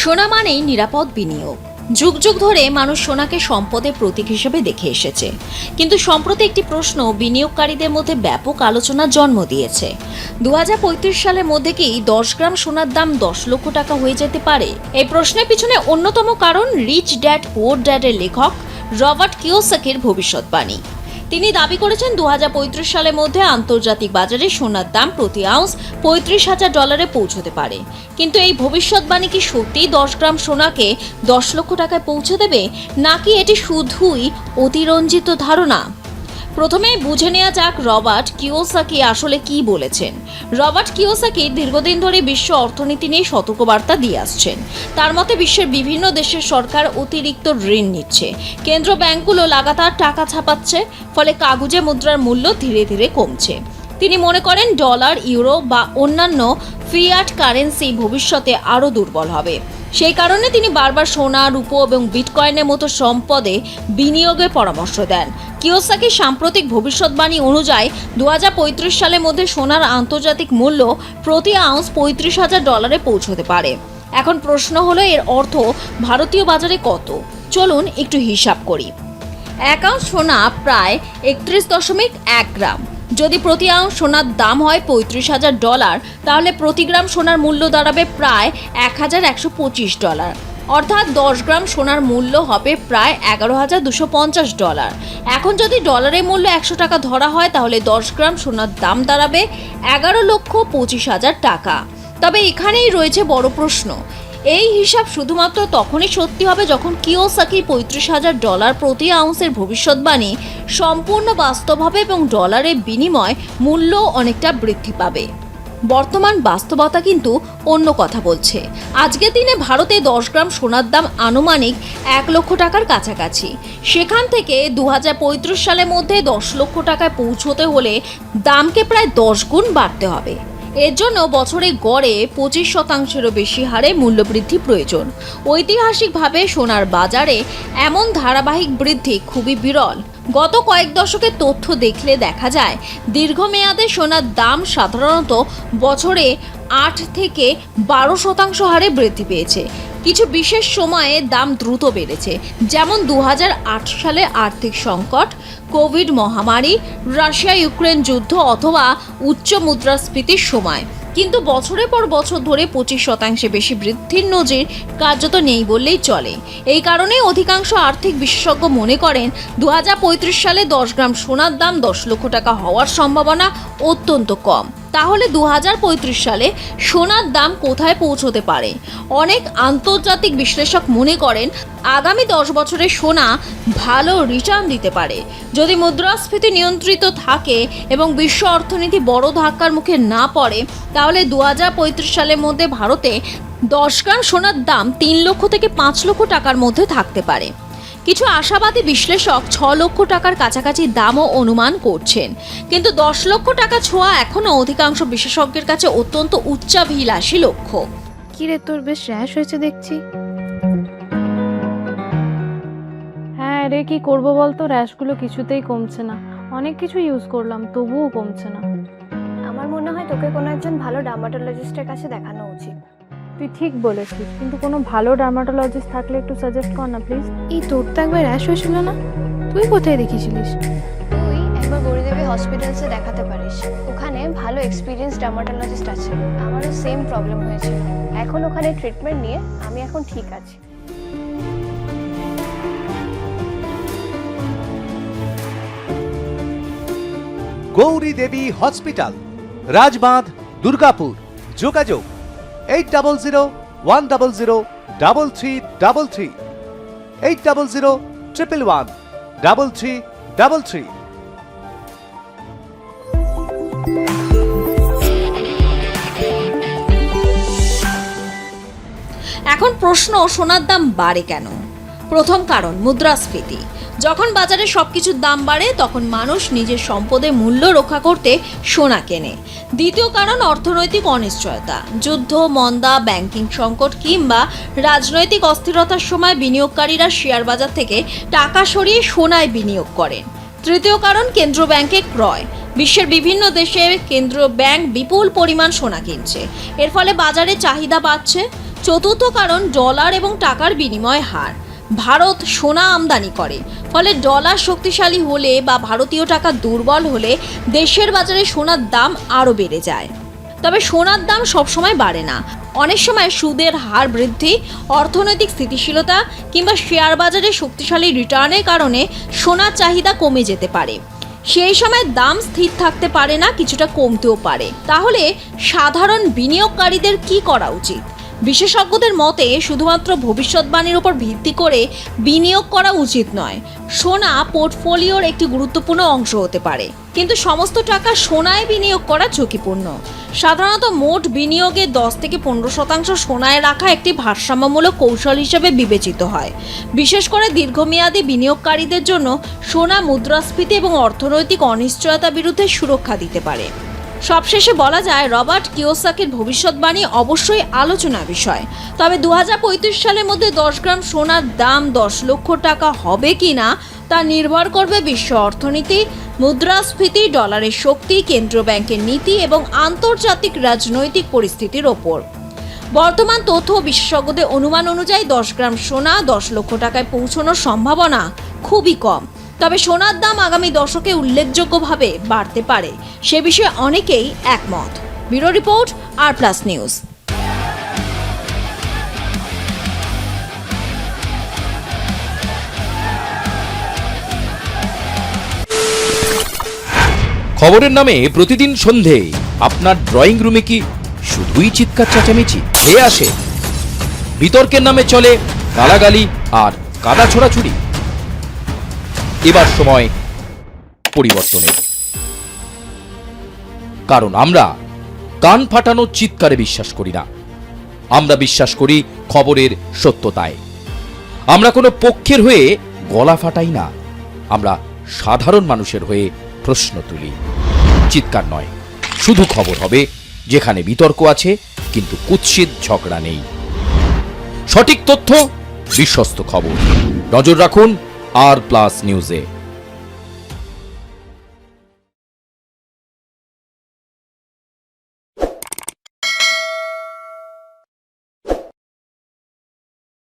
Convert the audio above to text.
সোনা মানেই নিরাপদ বিনিয়োগ। যুগ যুগ ধরে মানুষ সোনাকে সম্পদের প্রতীক হিসেবে দেখে এসেছে, কিন্তু সম্প্রতি একটি প্রশ্ন বিনিয়োগকারীদের মধ্যে ব্যাপক আলোচনার জন্ম দিয়েছে। 2035 সালের মধ্যে কি 10 গ্রাম সোনার দাম 10 লক্ষ টাকা হয়ে যেতে পারে? এই প্রশ্নের পিছনে অন্যতম কারণ রিচ ড্যাড পুয়ার ড্যাডের লেখক রবার্ট কিওসাকির ভবিষ্যৎবাণী। তিনি দাবি করেছেন 2035 সালের মধ্যে আন্তর্জাতিক বাজারে সোনার দাম প্রতি আউন্স $35,000 পৌঁছতে পারে। কিন্তু এই ভবিষ্যৎবাণী কি সত্যিই 10 গ্রাম সোনাকে 10 লক্ষ টাকায় পৌঁছে দেবে, নাকি এটি শুধুই অতিরঞ্জিত ধারণা? প্রথমেই বুঝে নেওয়া যাক রবার্ট কিওসাকি আসলে কি বলেছেন। রবার্ট কিওসাকি দীর্ঘদিন ধরে বিশ্ব অর্থনীতি নিয়ে সতর্কবার্তা দিয়ে আসছেন। তার মতে বিশ্বের বিভিন্ন দেশের সরকার অতিরিক্ত ঋণ নিচ্ছে, কেন্দ্র ব্যাংকগুলো লাগাতার টাকা ছাপাচ্ছে, ফলে কাগজে মুদ্রার মূল্য ধীরে ধীরে কমছে। তিনি মনে করেন ডলার, ইউরো বা অন্যান্য ফিয়াট কারেন্সি ভবিষ্যতে আরও দুর্বল হবে। সেই কারণে তিনি বারবার সোনা, রূপো এবং বিটকয়েনের মতো সম্পদে বিনিয়োগের পরামর্শ দেন। কিওসাকি সাম্প্রতিক ভবিষ্যৎবাণী অনুযায়ী 2035 সালের মধ্যে সোনার আন্তর্জাতিক মূল্য প্রতি আউন্স $35,000 পৌঁছতে পারে। এখন প্রশ্ন হলো, এর অর্থ ভারতীয় বাজারে কত? চলুন একটু হিসাব করি। 1 আউন্স সোনা প্রায় 31.1 গ্রাম। যদি প্রতি আউন্স সোনার দাম হয় $35,000, তাহলে প্রতি গ্রাম সোনার মূল্য দাঁড়াবে প্রায় $1,125। অর্থাৎ 10 গ্রাম সোনার মূল্য হবে প্রায় $11,250। এখন যদি ডলারের মূল্য 100 টাকা ধরা হয়, তাহলে 10 গ্রাম সোনার দাম দাঁড়াবে $11,25,000 টাকা। তবে এখানেই রয়েছে বড় প্রশ্ন। এই হিসাব শুধুমাত্র তখনই সত্যি হবে যখন কিওসাকি $35,000 প্রতি আউন্সের ভবিষ্যৎবাণী সম্পূর্ণ বাস্তব হবে এবং ডলারের বিনিময় মূল্য অনেকটা বৃদ্ধি পাবে। বর্তমান বাস্তবতা কিন্তু অন্য কথা বলছে। আজকের দিনে ভারতে 10 গ্রাম সোনার দাম আনুমানিক $1 লক্ষ টাকার কাছাকাছি। সেখান থেকে 2035 সালের মধ্যে 10 লক্ষ টাকায় পৌঁছতে হলে দামকে প্রায় 10 গুণ বাড়তে হবে। এর জন্য বছরে গড়ে 25%-এরও বেশি হারে মূল্যবৃদ্ধি প্রয়োজন। ঐতিহাসিকভাবে সোনার বাজারে এমন ধারাবাহিক বৃদ্ধি খুবই বিরল। গত কয়েক দশকের তথ্য দেখলে দেখা যায় দীর্ঘমেয়াদে সোনার দাম সাধারণত বছরে 8 থেকে 12% হারে বৃদ্ধি পেয়েছে। কিছু বিশেষ সময়ে দাম দ্রুত বেড়েছে, যেমন 2008 সালে আর্থিক সংকট, কোভিড মহামারী, রাশিয়া ইউক্রেন যুদ্ধ অথবা উচ্চ মুদ্রাস্ফীতির সময়। কিন্তু বছরের পর বছর ধরে 25% বেশি বৃদ্ধির নজির কার্যত নেই বললেই চলে। এই কারণে অধিকাংশ আর্থিক বিশেষজ্ঞ মনে করেন 2035 সালে 10 গ্রাম সোনার দাম 10 লক্ষ টাকা হওয়ার সম্ভাবনা অত্যন্ত কম। তাহলে 2035 সালে সোনার দাম কোথায় পৌঁছতে পারে? অনেক আন্তর্জাতিক বিশ্লেষক মনে করেন আগামী 10 বছরে সোনা ভালো রিটার্ন দিতে পারে যদি মুদ্রাস্ফীতি নিয়ন্ত্রিত থাকে এবং বিশ্ব অর্থনীতি বড় ধাক্কার মুখে না পড়ে। তাহলে 2035 সালের মধ্যে ভারতে 10 গ্রাম সোনার দাম 3 লক্ষ থেকে 5 লক্ষ টাকার মধ্যে থাকতে পারে। কিছু আশাবাদী বিশ্লেষক 6 লক্ষ টাকার কাছাকাছি দামও অনুমান করছেন, কিন্তু 10 লক্ষ টাকা ছোঁয়া এখনও অধিকাংশ বিশেষজ্ঞের কাছে অত্যন্ত উচ্চাভিলাষী লক্ষ্য। কিরে, তোর বেশ র্যাশ হয়েছে দেখছি। হ্যাঁ রে, কি করবো বলতো, র্যাশগুলো কিছুতেই কমছে না। অনেক কিছু ইউজ করলাম, তবুও কমছে না। আমার মনে হয় তোকে কোনো একজন ভালো ডার্মাটোলজিস্টের কাছে দেখানো উচিত। তুই ঠিক বলেছিস, কিন্তু কোনো ভালো ডার্মাটোলজিস্ট থাকলে একটু সাজেস্ট কর না প্লিজ। এই তোর তো একবার র্যাশ হয়েছিল না? তুই কোথায় দেখিয়েছিলিস? তুই একবার গৌরীদেবী হসপিটালসে দেখাতে পারিস, ওখানে ভালো এক্সপিরিয়েন্স ডার্মাটোলজিস্ট আছে। আমারও সেম প্রবলেম হয়েছিল, এখন ওখানে ট্রিটমেন্ট নিয়ে আমি এখন ঠিক আছি। গৌরী দেবী হসপিটাল, রাজবাঁধ, দুর্গাপুর। যোগাযোগ 8001003333, 8001113333। এখন প্রশ্ন, সোনার দাম বাড়ে কেন? প্রথম কারণ মুদ্রাস্ফীতি। যখন বাজারে সবকিছুর দাম বাড়ে তখন মানুষ নিজের সম্পদের মূল্য রক্ষা করতে সোনা কেনে। দ্বিতীয় কারণ অর্থনৈতিক অনিশ্চয়তা। যুদ্ধ, মন্দা, ব্যাংকিং সংকট কিংবা রাজনৈতিক অস্থিরতার সময় বিনিয়োগকারীরা শেয়ার বাজার থেকে টাকা সরিয়ে সোনায় বিনিয়োগ করেন। তৃতীয় কারণ কেন্দ্র ব্যাংকে ক্রয়। বিশ্বের বিভিন্ন দেশে কেন্দ্রীয় ব্যাংক বিপুল পরিমাণ সোনা কিনছে, এর ফলে বাজারে চাহিদা বাড়ছে। চতুর্থ কারণ ডলার এবং টাকার বিনিময় হার। ভারত সোনা আমদানি করে, ফলে ডলার শক্তিশালী হলে বা ভারতীয় টাকা দুর্বল হলে দেশের বাজারে সোনার দাম আরও বেড়ে যায়। তবে সোনার দাম সবসময় বাড়ে না। অনেক সময় সুদের হার বৃদ্ধি, অর্থনৈতিক স্থিতিশীলতা কিংবা শেয়ার বাজারে শক্তিশালী রিটার্নের কারণে সোনার চাহিদা কমে যেতে পারে। সেই সময় দাম স্থির থাকতে পারে না, কিছুটা কমতেও পারে। তাহলে সাধারণ বিনিয়োগকারীদের কি করা উচিত? বিশেষজ্ঞদের মতে শুধুমাত্র ভবিষ্যৎবাণীর উপর ভিত্তি করে বিনিয়োগ করা উচিত নয়। সোনা পোর্টফোলিওর একটি গুরুত্বপূর্ণ অংশ হতে পারে, কিন্তু সমস্ত টাকা সোনায় বিনিয়োগ করা ঝুঁকিপূর্ণ। সাধারণত মোট বিনিয়োগে 10 থেকে 15% সোনায় রাখা একটি ভারসাম্যমূলক কৌশল হিসেবে বিবেচিত হয়। বিশেষ করে দীর্ঘমেয়াদী বিনিয়োগকারীদের জন্য সোনা মুদ্রাস্ফীতি এবং অর্থনৈতিক অনিশ্চয়তার বিরুদ্ধে সুরক্ষা দিতে পারে। সবশেষে বলা যায়, রবার্ট কিওসাকির ভবিষ্যৎবাণী অবশ্যই আলোচনার বিষয়। তবে 2035 সালের মধ্যে 10 গ্রাম সোনার দাম 10 লক্ষ টাকা হবে কিনা তা নির্ভর করবে বিশ্ব অর্থনীতি, মুদ্রাস্ফীতি, ডলারের শক্তি, কেন্দ্রীয় ব্যাংকের নীতি এবং আন্তর্জাতিক রাজনৈতিক পরিস্থিতির ওপর। বর্তমান তথ্য বিশেষজ্ঞদের অনুমান অনুযায়ী 10 গ্রাম সোনা 10 লক্ষ টাকায় পৌঁছানোর সম্ভাবনা খুবই কম। তবে সোনার দাম আগামী দশকে উল্লেখযোগ্যভাবে বাড়তে পারে, সে বিষয়ে অনেকেই একমত। ব্যুরো রিপোর্ট, আর+ নিউজ। খবরের নামে প্রতিদিন সন্ধে আপনার ড্রয়িং রুমে কি শুধুই চিৎকার চেঁচামেচি খেয়ে আসে? বিতর্কের নামে চলে গালাগালি আর কাদা ছোড়াছুড়ি। এবার সময় পরিবর্তনের, কারণ আমরা কান ফাটানো চিৎকারে বিশ্বাস করি না। আমরা বিশ্বাস করি খবরের সত্যতায়। আমরা কোনো পক্ষের হয়ে গলা ফাটাই না, আমরা সাধারণ মানুষের হয়ে প্রশ্ন তুলি। চিৎকার নয়, শুধু খবর হবে যেখানে বিতর্ক আছে কিন্তু কুৎসিত ঝগড়া নেই। সঠিক তথ্য, বিশ্বস্ত খবর। নজর রাখুন আর+ নিউজে।